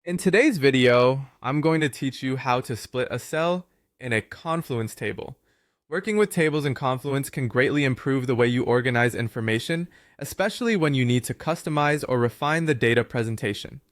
In today's video, I'm going to teach you how to split a cell in a Confluence table. Working with tables in Confluence can greatly improve the way you organize information, especially when you need to customize or refine the data presentation.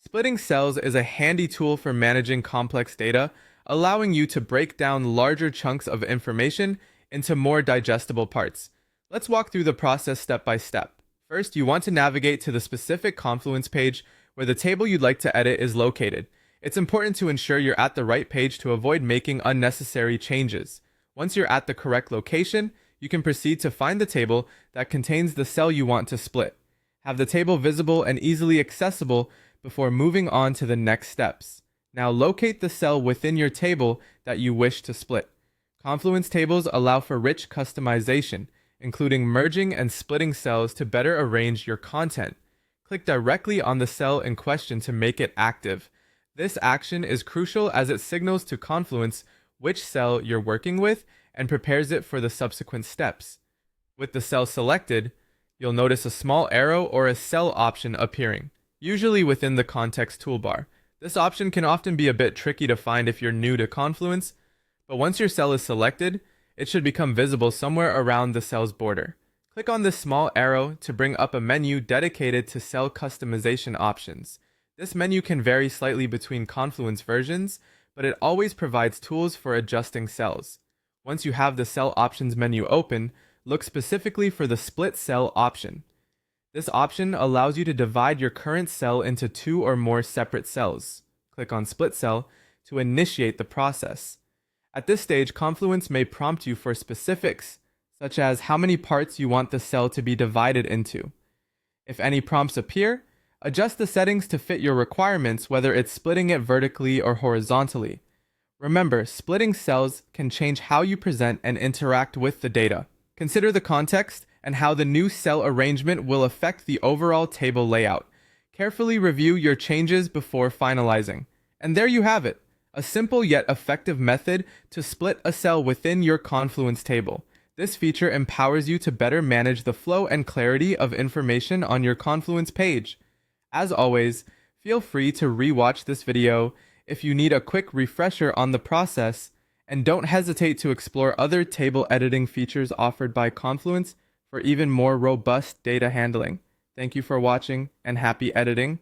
Splitting cells is a handy tool for managing complex data, allowing you to break down larger chunks of information into more digestible parts. Let's walk through the process step by step. First, you want to navigate to the specific Confluence page where the table you'd like to edit is located. It's important to ensure you're at the right page to avoid making unnecessary changes. Once you're at the correct location, you can proceed to find the table that contains the cell you want to split. Have the table visible and easily accessible before moving on to the next steps. Now locate the cell within your table that you wish to split. Confluence tables allow for rich customization, including merging and splitting cells to better arrange your content. Click directly on the cell in question to make it active. This action is crucial as it signals to Confluence which cell you're working with and prepares it for the subsequent steps. With the cell selected, you'll notice a small arrow or a cell option appearing, usually within the context toolbar. This option can often be a bit tricky to find if you're new to Confluence, but once your cell is selected, it should become visible somewhere around the cell's border. Click on this small arrow to bring up a menu dedicated to cell customization options. This menu can vary slightly between Confluence versions, but it always provides tools for adjusting cells. Once you have the cell options menu open, look specifically for the split cell option. This option allows you to divide your current cell into two or more separate cells. Click on split cell to initiate the process. At this stage, Confluence may prompt you for specifics, such as how many parts you want the cell to be divided into. If any prompts appear, adjust the settings to fit your requirements, whether it's splitting it vertically or horizontally. Remember, splitting cells can change how you present and interact with the data. Consider the context and how the new cell arrangement will affect the overall table layout. Carefully review your changes before finalizing. And there you have it, a simple yet effective method to split a cell within your Confluence table. This feature empowers you to better manage the flow and clarity of information on your Confluence page. As always, feel free to re-watch this video if you need a quick refresher on the process, and don't hesitate to explore other table editing features offered by Confluence for even more robust data handling. Thank you for watching and happy editing.